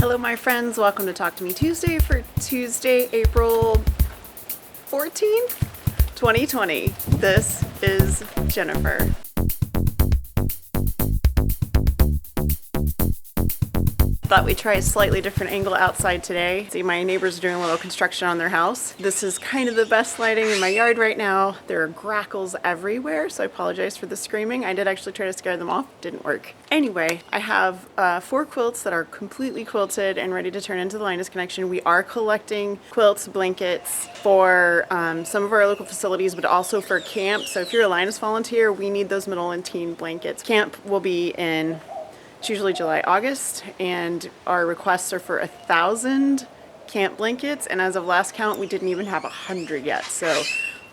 Hello my friends, welcome to Talk to Me Tuesday for Tuesday, April 14th, 2020. This is Jennifer. Thought we'd try a slightly different angle outside today. See, my neighbors are doing a little construction on their house. This is kind of the best lighting in my yard right now. There are grackles everywhere, so I apologize for the screaming. I did actually try to scare them off, didn't work. Anyway, I have 4 quilts that are completely quilted and ready to turn into the Linus Connection. We are collecting quilts, blankets for some of our local facilities, but also for camp. So if you're a Linus volunteer, we need those middle and teen blankets. Camp will be in it's usually July, August, and our requests are for 1,000 camp blankets, and as of last count, we didn't even have 100 yet. So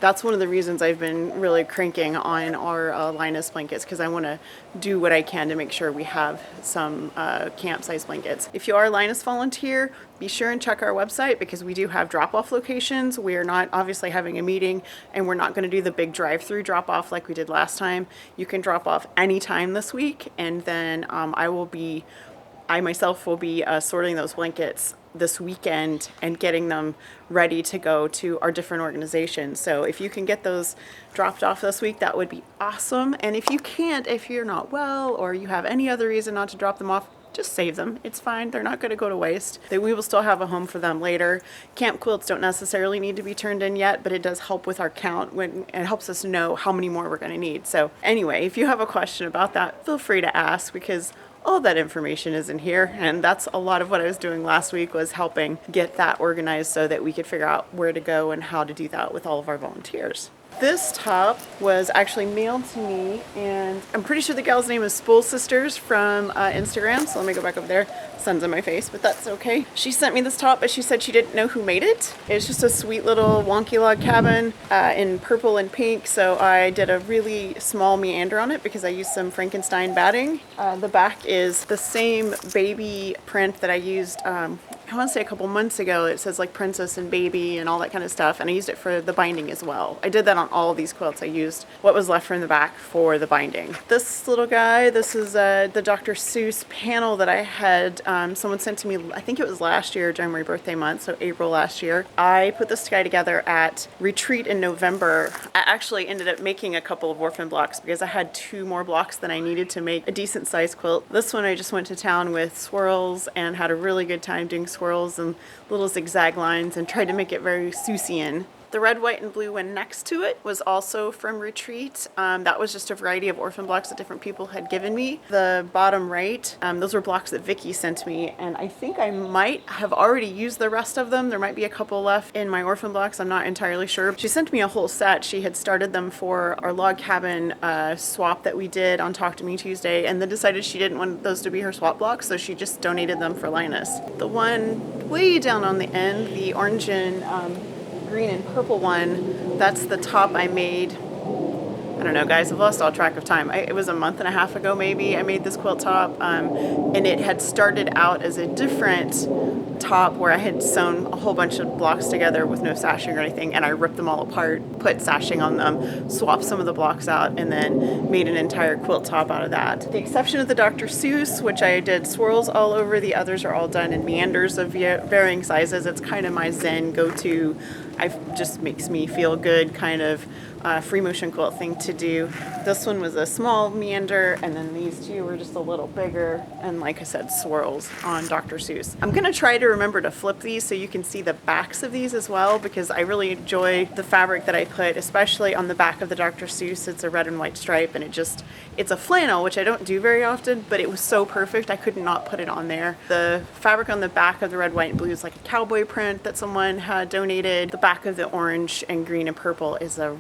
that's one of the reasons I've been really cranking on our Linus blankets, because I want to do what I can to make sure we have some camp-size blankets. If you are a Linus volunteer, be sure and check our website, because we do have drop-off locations. We are not obviously having a meeting, and we're not going to do the big drive-through drop-off like we did last time. You can drop off anytime this week, and then I myself will be sorting those blankets this weekend and getting them ready to go to our different organizations. So if you can get those dropped off this week, that would be awesome. And if you can't, if you're not well or you have any other reason not to drop them off, just save them. It's fine. They're not going to go to waste. We will still have a home for them later. Camp quilts don't necessarily need to be turned in yet, but it does help with our count when it helps us know how many more we're going to need. So anyway, if you have a question about that, feel free to ask, because all that information is in here, and that's a lot of what I was doing last week, was helping get that organized so that we could figure out where to go and how to do that with all of our volunteers. This top was actually mailed to me, and I'm pretty sure the gal's name is Spool Sisters from Instagram, so let me go back over there. Sun's in my face, but that's okay. She sent me this top, but she said she didn't know who made it. It's just a sweet little wonky log cabin in purple and pink, so I did a really small meander on it because I used some Frankenstein batting. The back is the same baby print that I used I want to say a couple months ago. It says like princess and baby and all that kind of stuff, and I used it for the binding as well. I did that on all of these quilts. I used what was left from the back for the binding. This little guy, this is the Dr. Seuss panel that I had someone sent to me, I think it was last year during my birthday month, so April last year. I put this guy together at retreat in November. I actually ended up making a couple of orphan blocks because I had 2 more blocks than I needed to make a decent sized quilt. This one I just went to town with swirls and had a really good time doing swirls and little zigzag lines and tried to make it very Seussian. The red, white, and blue one next to it was also from retreat. That was just a variety of orphan blocks that different people had given me. The bottom right, those were blocks that Vicky sent me, and I think I might have already used the rest of them. There might be a couple left in my orphan blocks. I'm not entirely sure. She sent me a whole set. She had started them for our log cabin swap that we did on Talk to Me Tuesday, and then decided she didn't want those to be her swap blocks, so she just donated them for Linus. The one way down on the end, the orange and green and purple one, that's the top I made. I don't know, guys, I've lost all track of time. It was a month and a half ago maybe I made this quilt top, and it had started out as a different top where I had sewn a whole bunch of blocks together with no sashing or anything, and I ripped them all apart, put sashing on them, swapped some of the blocks out, and then made an entire quilt top out of that. The exception of the Dr. Seuss, which I did swirls all over, the others are all done in meanders of varying sizes. It's kind of my zen go-to. It just makes me feel good kind of free motion quilt thing to do. This one was a small meander, and then these 2 were just a little bigger, and like I said, swirls on Dr. Seuss. I'm gonna try to remember to flip these so you can see the backs of these as well, because I really enjoy the fabric that I put, especially on the back of the Dr. Seuss. It's a red and white stripe, and it's a flannel, which I don't do very often, but it was so perfect I could not put it on there. The fabric on the back of the red, white, and blue is like a cowboy print that someone had donated. The back of the orange and green and purple is a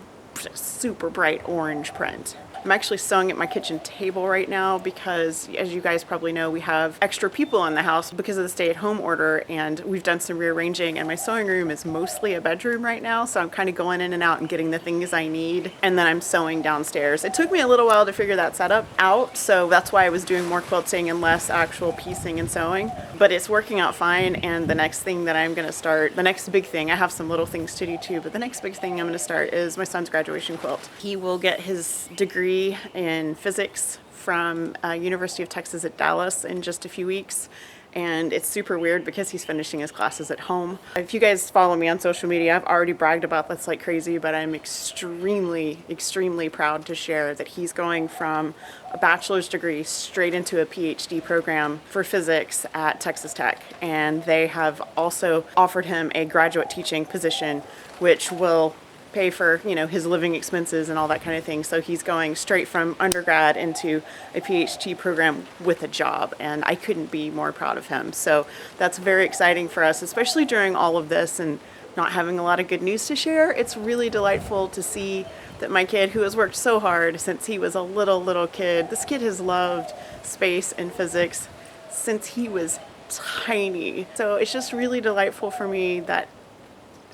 super bright orange print. I'm actually sewing at my kitchen table right now because, as you guys probably know, we have extra people in the house because of the stay-at-home order, and we've done some rearranging, and my sewing room is mostly a bedroom right now, so I'm kind of going in and out and getting the things I need, and then I'm sewing downstairs. It took me a little while to figure that setup out, so that's why I was doing more quilting and less actual piecing and sewing, but it's working out fine. And the next thing that I'm going to start, the next big thing, I have some little things to do too, but the next big thing I'm going to start is my son's graduation quilt. He will get his degree in physics from University of Texas at Dallas in just a few weeks. and it's super weird because he's finishing his classes at home. If you guys follow me on social media, I've already bragged about this like crazy, but I'm extremely proud to share that he's going from a bachelor's degree straight into a PhD program for physics at Texas Tech. And they have also offered him a graduate teaching position, which will pay for, his living expenses and all that kind of thing. So he's going straight from undergrad into a PhD program with a job, and I couldn't be more proud of him. So that's very exciting for us, especially during all of this and not having a lot of good news to share. It's really delightful to see that my kid, who has worked so hard since he was a little kid, this kid has loved space and physics since he was tiny. So it's just really delightful for me that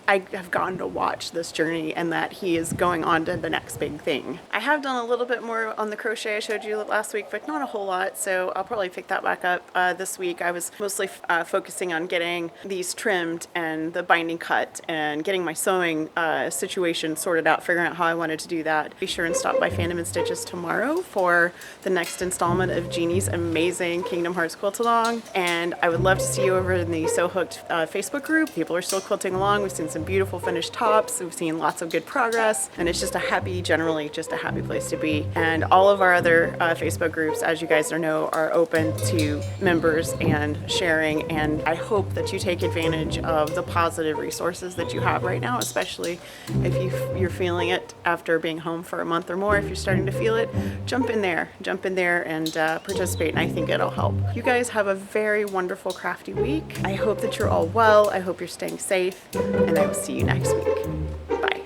I have gotten to watch this journey and that he is going on to the next big thing. I have done a little bit more on the crochet I showed you last week, but not a whole lot, so I'll probably pick that back up this week. I was mostly focusing on getting these trimmed and the binding cut and getting my sewing situation sorted out, figuring out how I wanted to do that. Be sure and stop by Fandom and Stitches tomorrow for the next installment of Jeannie's amazing Kingdom Hearts quilt-along, and I would love to see you over in the Sew Hooked Facebook group. People are still quilting along. We've seen some beautiful finished tops. We've seen lots of good progress, and it's just generally just a happy place to be. And all of our other Facebook groups, as you guys know, are open to members and sharing, and I hope that you take advantage of the positive resources that you have right now, especially if you're feeling it after being home for a month or more. If you're starting to feel it, jump in there and participate, and I think it'll help. You guys have a very wonderful crafty week. I hope that you're all well. I hope you're staying safe, and I will see you next week. Bye.